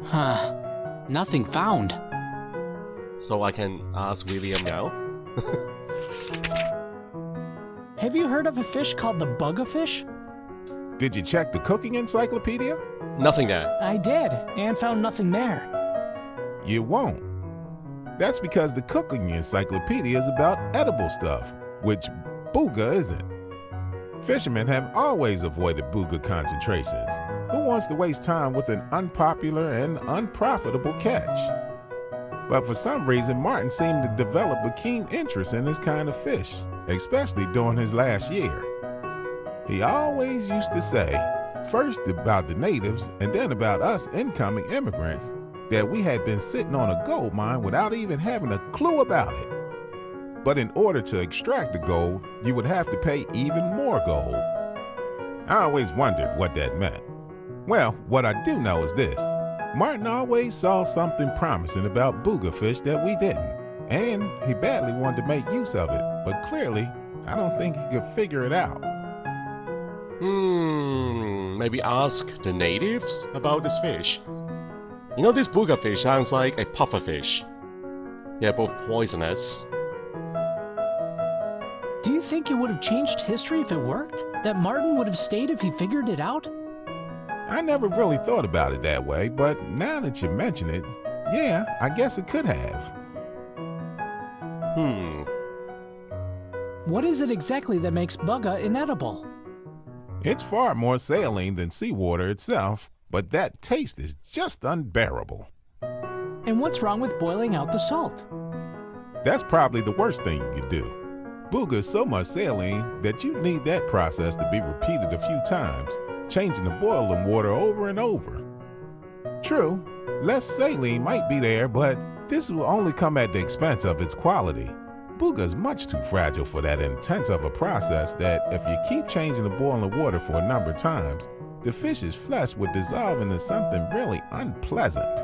Huh. Nothing found. So I can ask William now? Have you heard of a fish called the buggerfish? Did you check the cooking encyclopedia? Nothing there. I did, and found nothing there. You won't. That's because the cooking encyclopedia is about edible stuff, which booga isn't. Fishermen have always avoided booga concentrations. Who wants to waste time with an unpopular and unprofitable catch? But for some reason, Martin seemed to develop a keen interest in this kind of fish, especially during his last year. He always used to say, first about the natives and then about us incoming immigrants, that we had been sitting on a gold mine without even having a clue about it. But in order to extract the gold, you would have to pay even more gold. I always wondered what that meant. Well, what I do know is this. Martin always saw something promising about booga fish that we didn't, and he badly wanted to make use of it, but clearly, I don't think he could figure it out. Maybe ask the natives about this fish. You know, this booga fish sounds like a pufferfish. They're both poisonous. Do you think it would have changed history if it worked? That Martin would have stayed if he figured it out? I never really thought about it that way, but now that you mention it, yeah, I guess it could have. What is it exactly that makes bugga inedible? It's far more saline than seawater itself, but that taste is just unbearable. And what's wrong with boiling out the salt? That's probably the worst thing you could do. Booga is so much saline that you need that process to be repeated a few times, changing the boiling water over and over. True, less saline might be there, but this will only come at the expense of its quality. Booga is much too fragile for that intense of a process that if you keep changing the boiling water for a number of times, the fish's flesh would dissolve into something really unpleasant.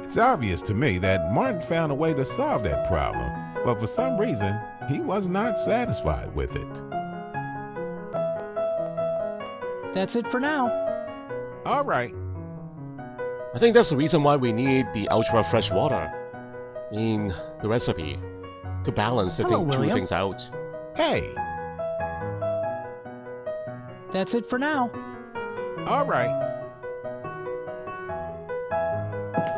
It's obvious to me that Martin found a way to solve that problem, but for some reason, he was not satisfied with it. That's it for now. All right. I think that's the reason why we need the ultra fresh water in the recipe to balance the two things out. Hey. That's it for now. All right.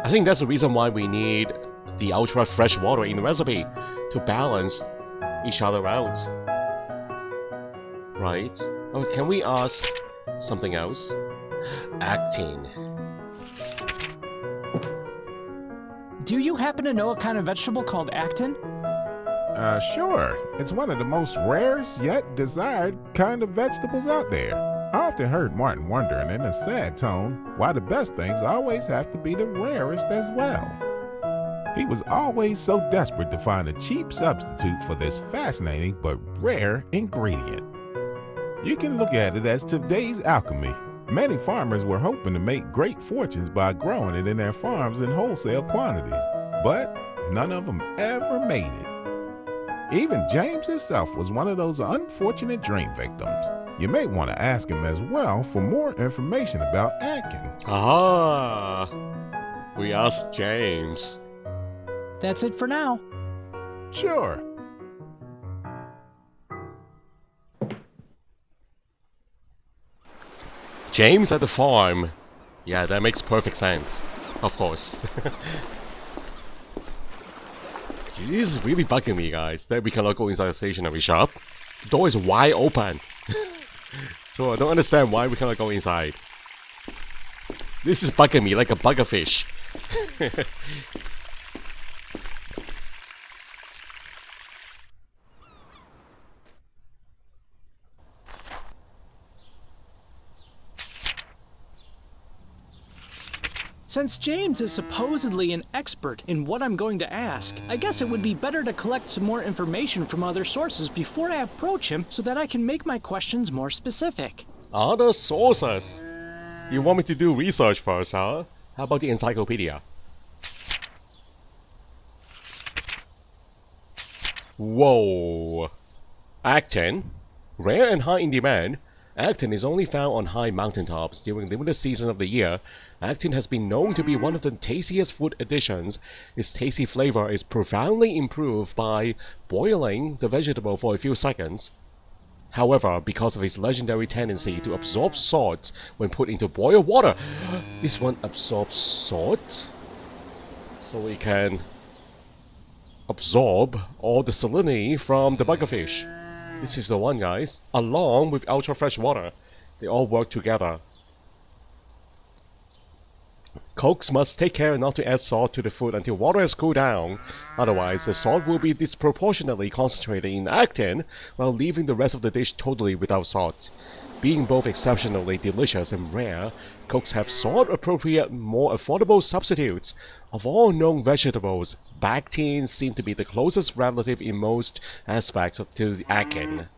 I think that's the reason why we need the ultra fresh water in the recipe to balance each other out. Right? Oh, can we ask something else? Actin. Do you happen to know a kind of vegetable called actin? Sure. It's one of the most rarest yet desired kind of vegetables out there. I often heard Martin wondering in a sad tone why the best things always have to be the rarest as well. He was always so desperate to find a cheap substitute for this fascinating but rare ingredient. You can look at it as today's alchemy. Many farmers were hoping to make great fortunes by growing it in their farms in wholesale quantities, but none of them ever made it. Even James himself was one of those unfortunate dream victims. You may want to ask him as well for more information about Atkin. Ah, we asked James. That's it for now. Sure. James at the farm. Yeah, that makes perfect sense. Of course. This is really bugging me, guys, that we cannot go inside a stationery shop. The door is wide open. So I don't understand why we cannot go inside. This is bugging me like a buggerfish. Since James is supposedly an expert in what I'm going to ask, I guess it would be better to collect some more information from other sources before I approach him so that I can make my questions more specific. Other sources? You want me to do research first, huh? How about the encyclopedia? Whoa. Actin, rare and high in demand, Actin is only found on high mountaintops during limited seasons of the year. Actin has been known to be one of the tastiest food additions. Its tasty flavor is profoundly improved by boiling the vegetable for a few seconds. However, because of its legendary tendency to absorb salt when put into boiled water, this one absorbs salt, so it can absorb all the salinity from the buggerfish. This is the one, guys. Along with ultra fresh water, they all work together. Cooks must take care not to add salt to the food until water has cooled down. Otherwise, the salt will be disproportionately concentrated in actin, while leaving the rest of the dish totally without salt. Being both exceptionally delicious and rare, cooks have salt-appropriate, more affordable substitutes. Of all known vegetables, bactein seem to be the closest relative in most aspects to actin.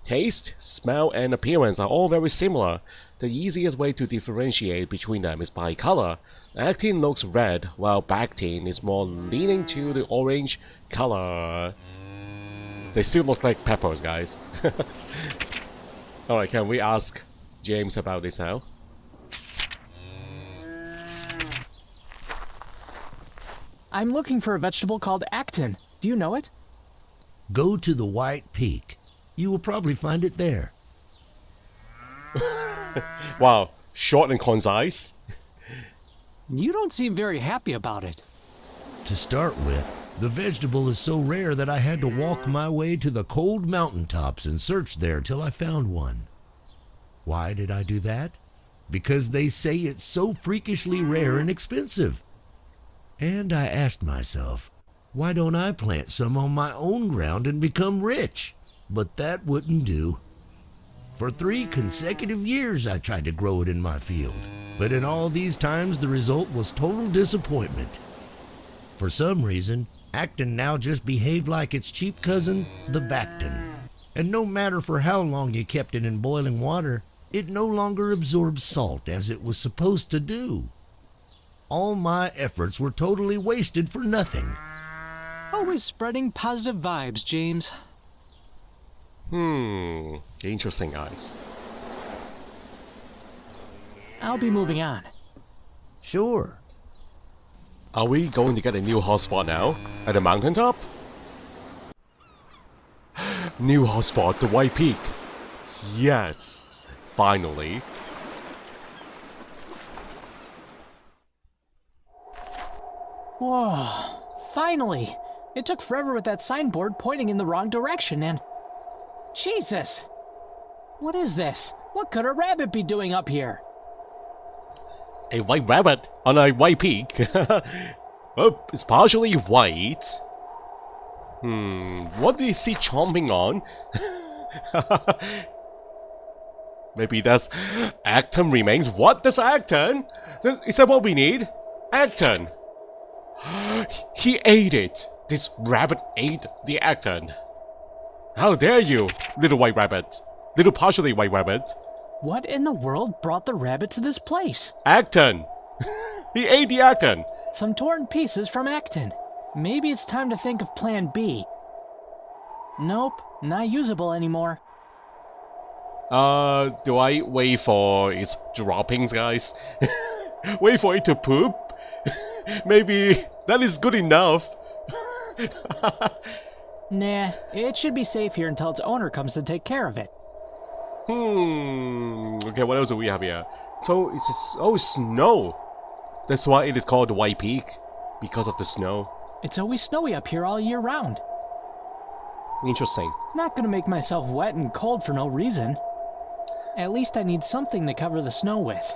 Taste, smell, and appearance are all very similar. The easiest way to differentiate between them is by color. Actin looks red, while bactein is more leaning to the orange color. They still look like peppers, guys. Alright, can we ask James about this now? I'm looking for a vegetable called actin. Do you know it? Go to the White Peak. You will probably find it there. Wow, short and concise. You don't seem very happy about it. To start with, the vegetable is so rare that I had to walk my way to the cold mountaintops and search there till I found one. Why did I do that? Because they say it's so freakishly rare and expensive. And I asked myself, why don't I plant some on my own ground and become rich? But that wouldn't do. For 3 consecutive years I tried to grow it in my field, but in all these times the result was total disappointment. For some reason, actin now just behaved like its cheap cousin, the bactin. And no matter for how long you kept it in boiling water, it no longer absorbed salt as it was supposed to do. All my efforts were totally wasted for nothing. Always spreading positive vibes, James. Interesting, guys. I'll be moving on. Sure. Are we going to get a new hotspot now? At the mountaintop? New hotspot, the White Peak. Yes, finally. Whoa, finally! It took forever with that signboard pointing in the wrong direction and... Jesus! What is this? What could a rabbit be doing up here? A white rabbit on a white peak. Oh, it's partially white. What is he chomping on? Maybe that's actin remains. What? That's actin? Is that what we need? Actin. He ate it. This rabbit ate the actin. How dare you, little white rabbit. Little partially white rabbit. What in the world brought the rabbit to this place? Actin. He ate the actin. Some torn pieces from actin. Maybe it's time to think of plan B. Nope, not usable anymore. Do I wait for its droppings, guys? Wait for it to poop? Maybe that is good enough. Nah, it should be safe here until its owner comes to take care of it. Okay, what else do we have here? So, it's snow. That's why it is called the White Peak. Because of the snow. It's always snowy up here all year round. Interesting. Not gonna make myself wet and cold for no reason. At least I need something to cover the snow with.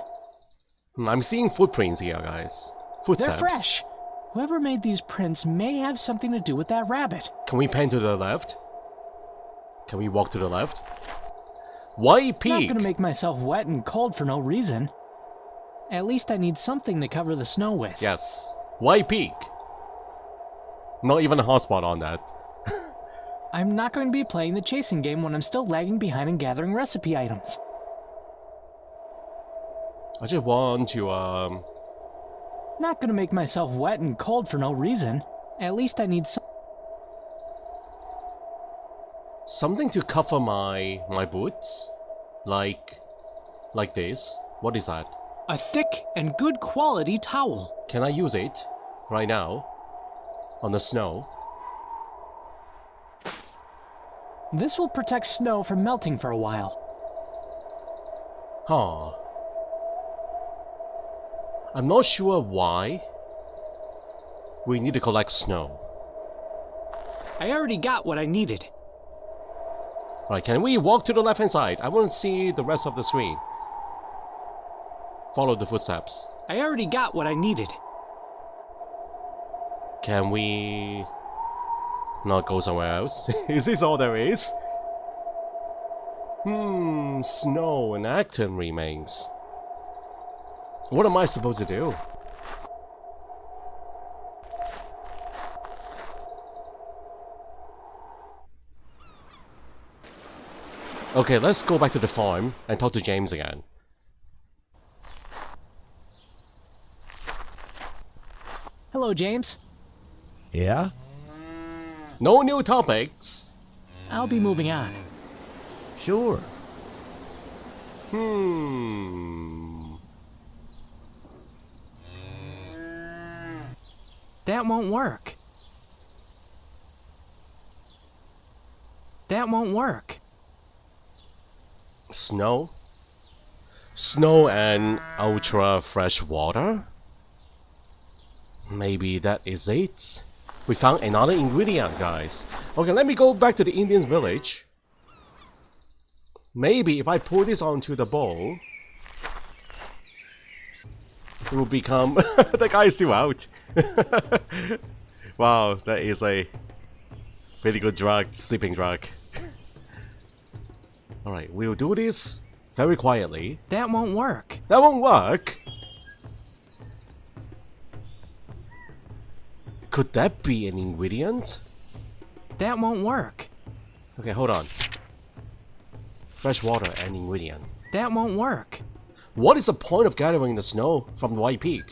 I'm seeing footprints here, guys. Footsteps. They're fresh. Whoever made these prints may have something to do with that rabbit. Can we pan to the left? Can we walk to the left? White Peak! Not gonna make myself wet and cold for no reason. At least I need something to cover the snow with. Yes. White Peak! Not even a hotspot on that. I'm not going to be playing the chasing game when I'm still lagging behind in gathering recipe items. I just want to, Not gonna make myself wet and cold for no reason. At least I need something to cover my boots. Like this. What is that? A thick and good quality towel. Can I use it right now? On the snow? This will protect snow from melting for a while. Huh. I'm not sure why we need to collect snow. I already got what I needed. Right, can we walk to the left hand side? I want to see the rest of the screen. Follow the footsteps. I already got what I needed. Can we not go somewhere else? Is this all there is? Snow and Acton remains. What am I supposed to do? Okay, let's go back to the farm and talk to James again. Hello, James. Yeah? No new topics. I'll be moving on. Sure. That won't work. That won't work. Snow? Snow and ultra fresh water? Maybe that is it? We found another ingredient, guys. Okay, let me go back to the Indian's village. Maybe if I pour this onto the bowl, it will become... the guy is still out. Wow, that is a really good drug, sleeping drug. Alright, we'll do this very quietly. That won't work. That won't work? Could that be an ingredient? That won't work. Okay, hold on. Fresh water and ingredient. That won't work. What is the point of gathering the snow from the White Peak?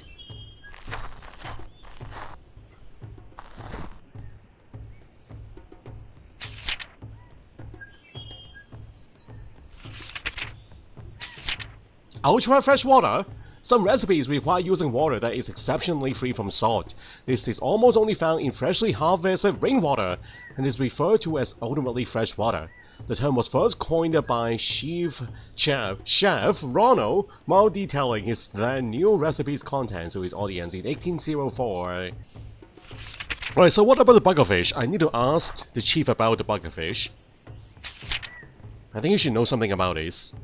Ultra fresh water? Some recipes require using water that is exceptionally free from salt. This is almost only found in freshly harvested rainwater and is referred to as ultimately fresh water. The term was first coined by Chef Ronald while detailing his then new recipe's contents to his audience in 1804. Right, so what about the buggerfish? I need to ask the chief about the buggerfish. I think you should know something about this.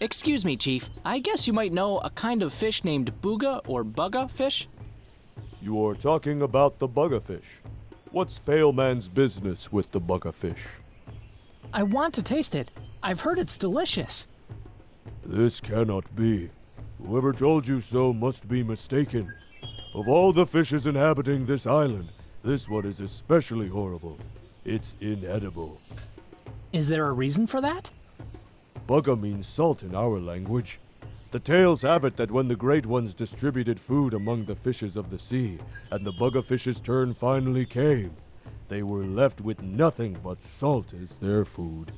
Excuse me, Chief. I guess you might know a kind of fish named booga or bugga fish? You are talking about the buggerfish. What's Pale Man's business with the buggerfish? I want to taste it. I've heard it's delicious. This cannot be. Whoever told you so must be mistaken. Of all the fishes inhabiting this island, this one is especially horrible. It's inedible. Is there a reason for that? Bugga means salt in our language. The tales have it that when the Great Ones distributed food among the fishes of the sea, and the buggerfish's turn finally came, they were left with nothing but salt as their food.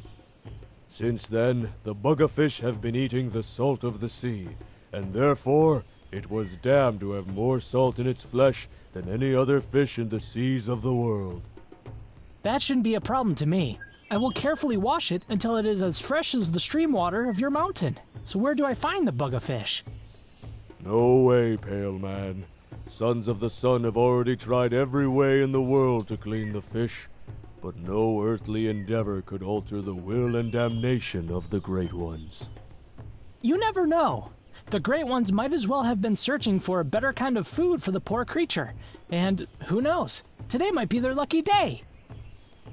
Since then, the buggerfish have been eating the salt of the sea, and therefore, it was damned to have more salt in its flesh than any other fish in the seas of the world. That shouldn't be a problem to me. I will carefully wash it until it is as fresh as the stream water of your mountain. So where do I find the buggerfish? No way, Pale Man. Sons of the Sun have already tried every way in the world to clean the fish, but no earthly endeavor could alter the will and damnation of the Great Ones. You never know. The Great Ones might as well have been searching for a better kind of food for the poor creature. And who knows? Today might be their lucky day.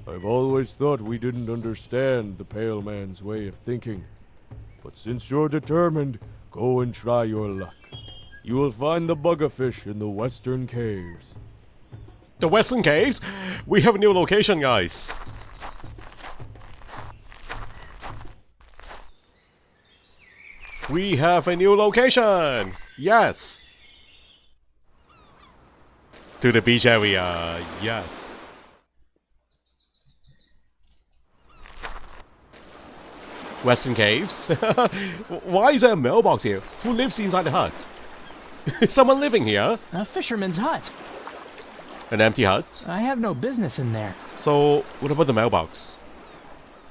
I've always thought we didn't understand the Pale Man's way of thinking. But since you're determined, go and try your luck. You will find the buggerfish in the Western Caves. The Western Caves? We have a new location, guys. We have a new location! Yes! To the beach area, yes. Western Caves. Why is there a mailbox here? Who lives inside the hut? Is someone living here? A fisherman's hut. An empty hut? I have no business in there. So, what about the mailbox?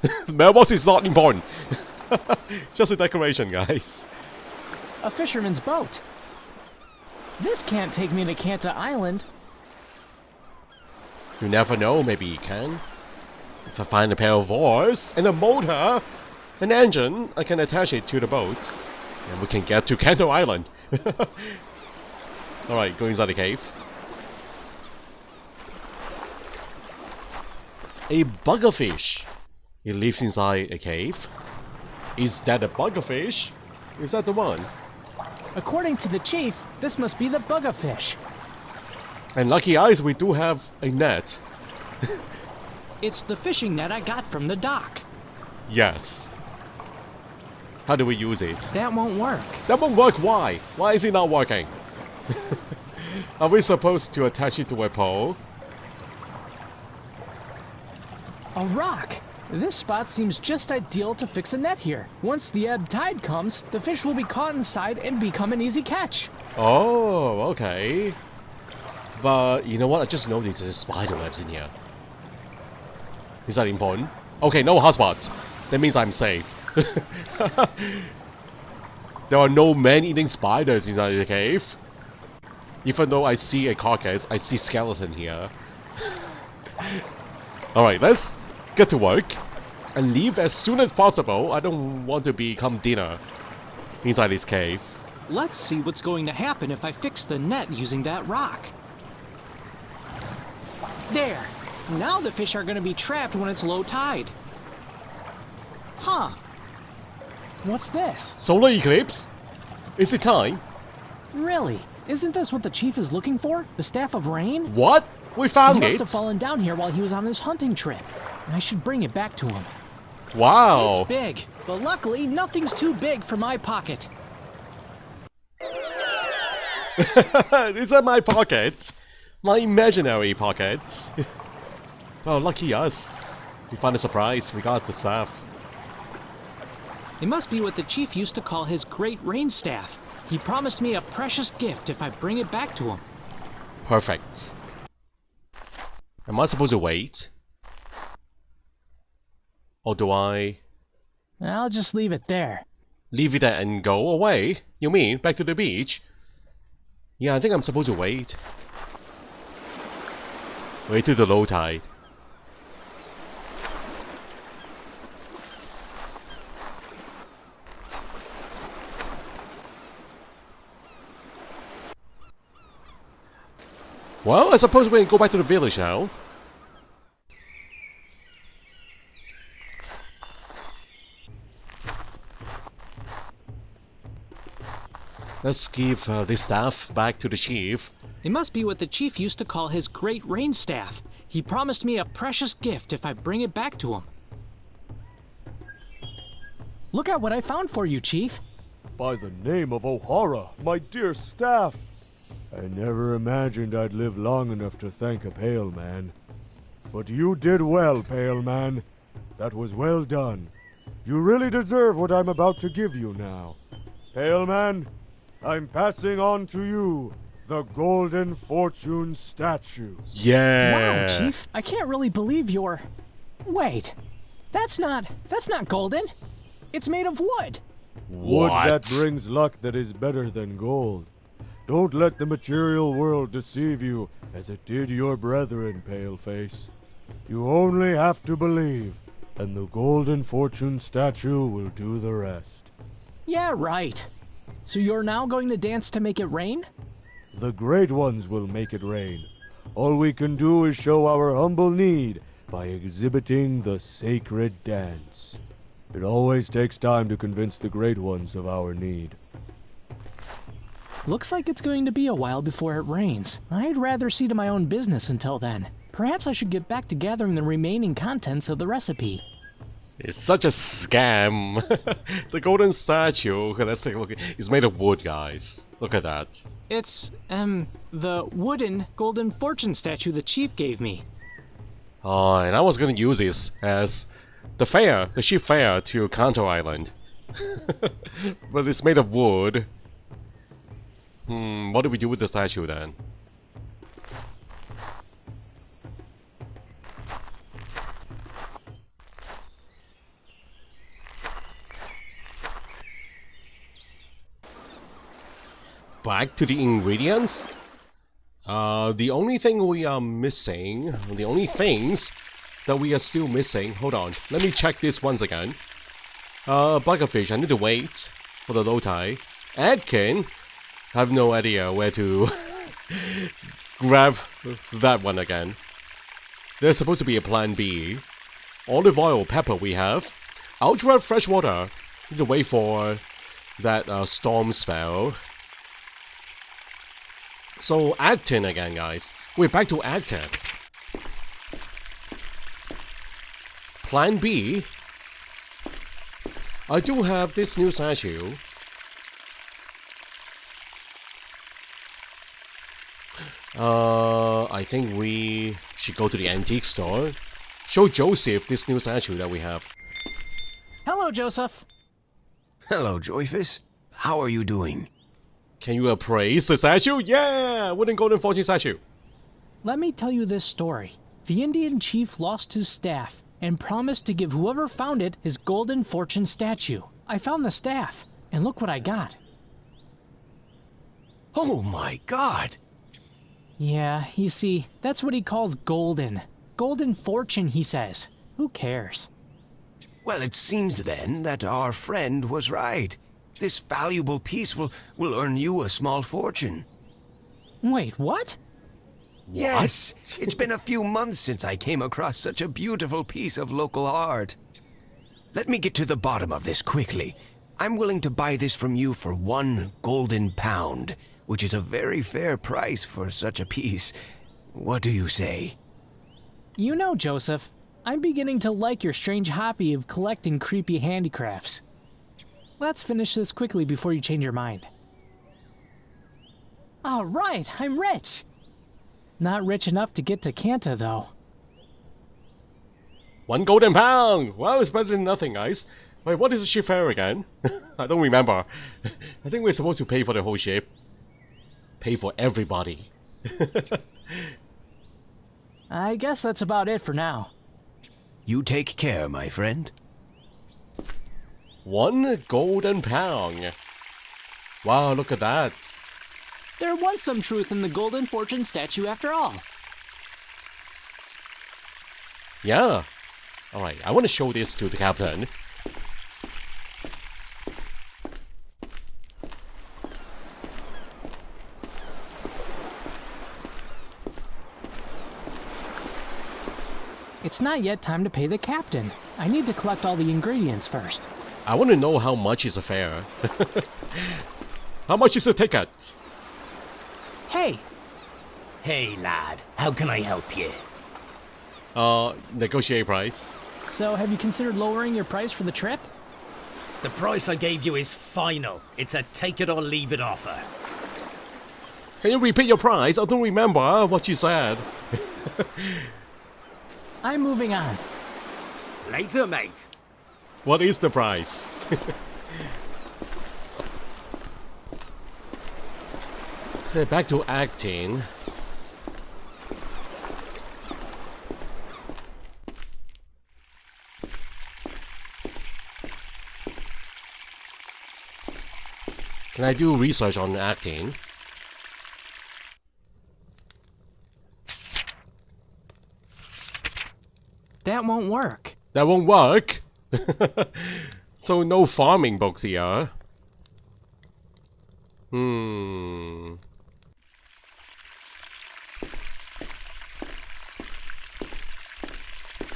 The mailbox is not important. Just a decoration, guys. A fisherman's boat. This can't take me to Kanta Island. You never know, maybe you can. If I find a pair of oars and a motor, an engine, I can attach it to the boat. And we can get to Kanto Island. Alright, go inside the cave. A buggerfish. It lives inside a cave. Is that a buggerfish? Is that the one? According to the chief, this must be the buggerfish. And lucky eyes, we do have a net. It's the fishing net I got from the dock. Yes. How do we use this? That won't work. That won't work, why? Why is it not working? Are we supposed to attach it to a pole? A rock. This spot seems just ideal to fix a net here. Once the ebb tide comes, the fish will be caught inside and become an easy catch. Oh, okay. But, you know what? I just noticed there's spider webs in here. Is that important? Okay, no hotspots. That means I'm safe. There are no man-eating spiders inside the cave. Even though I see a carcass, I see skeleton here. Alright, let's get to work. And leave as soon as possible. I don't want to become dinner inside this cave. Let's see what's going to happen if I fix the net using that rock. There! Now the fish are going to be trapped when it's low tide. Huh. What's this? Solar eclipse? Is it time? Really? Isn't this what the chief is looking for? The Staff of Rain? What? We found He must it? have fallen down here while he was on his hunting trip. I should bring it back to him. Wow. It's big, but luckily nothing's too big for my pocket. It's in my pocket. My imaginary pockets. Oh, lucky us. We found a surprise. We got the staff. It must be what the chief used to call his great rain staff. He promised me a precious gift if I bring it back to him. Perfect. Am I supposed to wait? Or do I I'll just leave it there. leave it there and go away? You mean back to the beach? Yeah, I think I'm supposed to wait. Wait till the low tide. Well, I suppose we can go back to the village now. Let's give this staff back to the chief. It must be what the chief used to call his great rain staff. He promised me a precious gift if I bring it back to him. Look at what I found for you, Chief. By the name of O'Hara, my dear staff! I never imagined I'd live long enough to thank a Pale Man. But you did well, Pale Man. That was well done. You really deserve what I'm about to give you now. Pale Man, I'm passing on to you the Golden Fortune statue. Yeah. Wow, Chief. I can't really believe you're... Wait. That's not golden. It's made of wood. Wood that brings luck that is better than gold. Don't let the material world deceive you as it did your brethren, Paleface. You only have to believe, and the Golden Fortune statue will do the rest. Yeah, right. So you're now going to dance to make it rain? The Great Ones will make it rain. All we can do is show our humble need by exhibiting the sacred dance. It always takes time to convince the Great Ones of our need. Looks like it's going to be a while before it rains. I'd rather see to my own business until then. Perhaps I should get back to gathering the remaining contents of the recipe. It's such a scam. The golden statue, okay, let's take a look. It's made of wood, guys. Look at that. It's, the wooden golden fortune statue the chief gave me. Oh, and I was gonna use this as the fair, the ship fair to Kanto Island. But it's made of wood. What do we do with the statue then? Back to the ingredients? The only thing we are missing, the only things that we are still missing, hold on, let me check this once again. Buggerfish, I need to wait for the low tide. Adkin, I have no idea where to grab that one again. There's supposed to be a plan B. Olive oil, pepper we have. Ultra fresh water, need to wait for that storm spell. So, Actin again, guys. We're back to Actin. Plan B. I do have this new statue. I think we should go to the antique store. Show Joseph this new statue that we have. Hello, Joseph. Hello, Joyfess. How are you doing? Can you appraise the statue? Yeah! Wooden golden fortune statue. Let me tell you this story. The Indian chief lost his staff and promised to give whoever found it his golden fortune statue. I found the staff, and look what I got. Oh my god! Yeah, you see, that's what he calls golden. Golden fortune, he says. Who cares? Well, it seems then that our friend was right. This valuable piece will earn you a small fortune. Wait, what? Yes, it's been a few months since I came across such a beautiful piece of local art. Let me get to the bottom of this quickly. I'm willing to buy this from you for 1 golden pound, which is a very fair price for such a piece. What do you say? You know, Joseph, I'm beginning to like your strange hobby of collecting creepy handicrafts. Let's finish this quickly before you change your mind. All right, I'm rich. Not rich enough to get to Kanta, though. 1 golden pound! Well, it's better than nothing, guys. Wait, what is the ship fare again? I don't remember. I think we're supposed to pay for the whole ship. Pay for everybody. I guess that's about it for now. You take care, my friend. 1 golden pound. Wow, look at that. There was some truth in the golden fortune statue after all. Yeah. Alright, I want to show this to the captain. It's not yet time to pay the captain. I need to collect all the ingredients first. I want to know how much is a fare. How much is a ticket? Hey! Hey, lad. How can I help you? Negotiate price. So, have you considered lowering your price for the trip? The price I gave you is final. It's a take-it-or-leave-it offer. Can you repeat your price? I don't remember what you said. I'm moving on. Later, mate. What is the price? Okay, back to acting. Can I do research on acting? That won't work. That won't work. So no farming books here.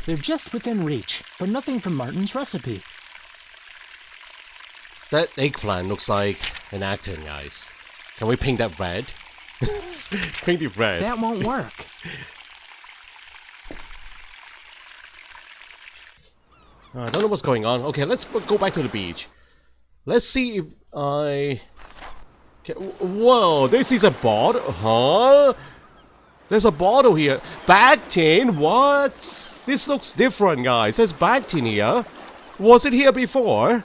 They're just within reach, but nothing from Martin's recipe. That eggplant looks like an acting, guys. Can we paint that red? Paint it red. That won't work. I don't know what's going on. Okay, let's go back to the beach. Let's see if I... Okay, whoa, this is a bottle? Huh? There's a bottle here. Back tin? What? This looks different, guys. There's Bactin here. Was it here before?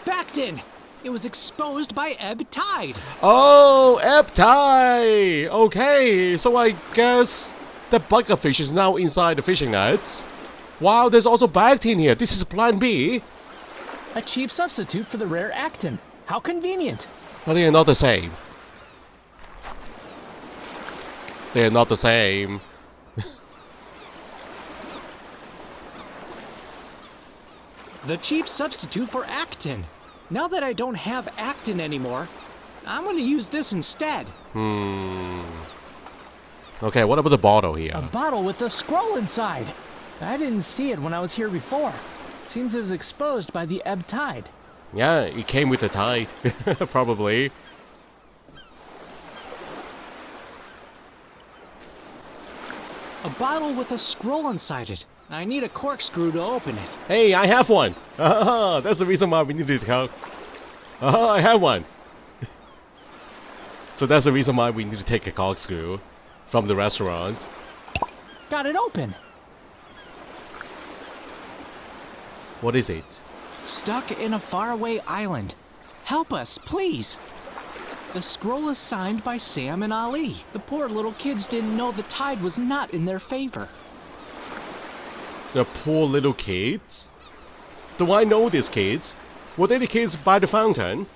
Bactin! It was exposed by ebb tide. Oh, ebb tide! Okay, so I guess the buggerfish is now inside the fishing nets. Wow, there's also Bactin here. This is plan B. A cheap substitute for the rare actin. How convenient. But they are not the same. They are not the same. The cheap substitute for actin. Now that I don't have actin anymore, I'm gonna use this instead. Okay, what about the bottle here? A bottle with a scroll inside. I didn't see it when I was here before. Seems it was exposed by the ebb tide. Yeah, it came with the tide. Probably. A bottle with a scroll inside it. I need a corkscrew to open it. Hey, I have one! That's the reason why we needed help. I have one! So that's the reason why we need to take a corkscrew from the restaurant. Got it open. What is it? Stuck in a faraway island. Help us, please. The scroll is signed by Sam and Ali. The poor little kids didn't know the tide was not in their favor. The poor little kids? Do I know these kids? Were they the kids by the fountain?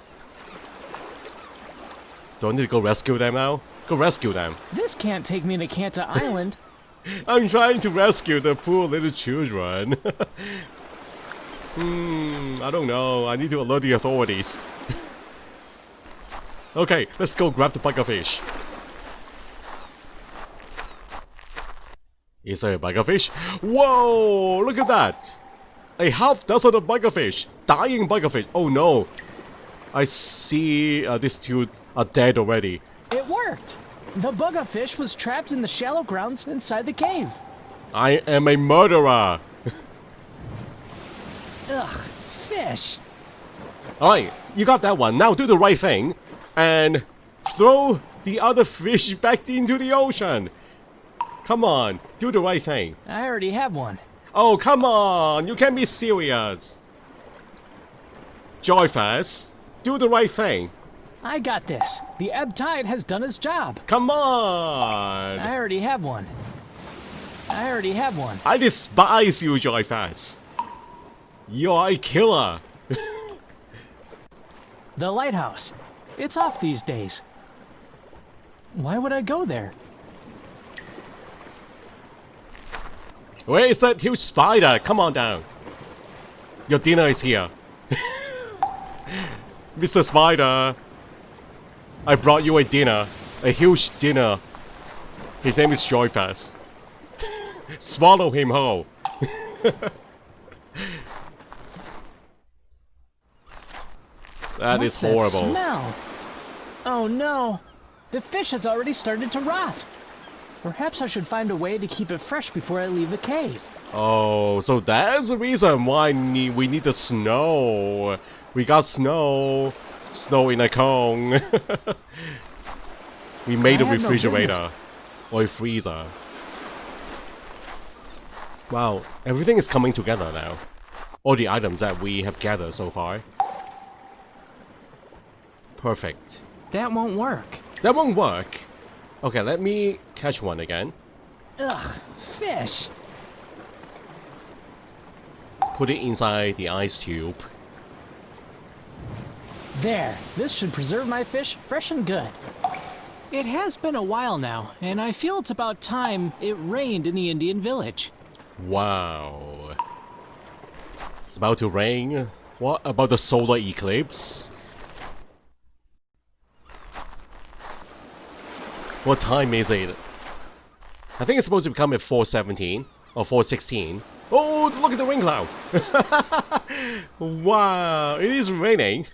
Do I need to go rescue them now? Go rescue them. This can't take me to Kanta Island. I'm trying to rescue the poor little children. I don't know. I need to alert the authorities. Okay, let's go grab the buggerfish. Is there a buggerfish? Whoa! Look at that! A half dozen of buggerfish! Dying buggerfish! Oh no! I see these two are dead already. It worked! The buggerfish was trapped in the shallow grounds inside the cave. I am a murderer! Ugh, fish. Alright, you got that one. Now do the right thing and throw the other fish back into the ocean. Come on, do the right thing. I already have one. Oh, come on! You can't be serious. Joyfess, do the right thing. I got this. The ebb tide has done its job. Come on! I already have one. I despise you, Joyfess. You're a killer. The lighthouse. It's off these days. Why would I go there? Where is that huge spider? Come on down. Your dinner is here. Mr. Spider, I brought you a dinner. A huge dinner. His name is Joyfess. Swallow him whole. That is horrible. That smell? Oh no. The fish has already started to rot. Perhaps I should find a way to keep it fresh before I leave the cave. Oh, so that's the reason why we need the snow. We got snow. Snow in a cone. We made a refrigerator. Or a freezer. Wow, everything is coming together now. All the items that we have gathered so far. Perfect. That won't work. That won't work. Okay, let me catch one again. Ugh, fish. Put it inside the ice tube. There, this should preserve my fish fresh and good. It has been a while now, and I feel it's about time it rained in the Indian village. Wow. It's about to rain. What about the solar eclipse? What time is it? I think it's supposed to come at 4:17 or 4:16. Oh, look at the rain cloud! Wow, it is raining.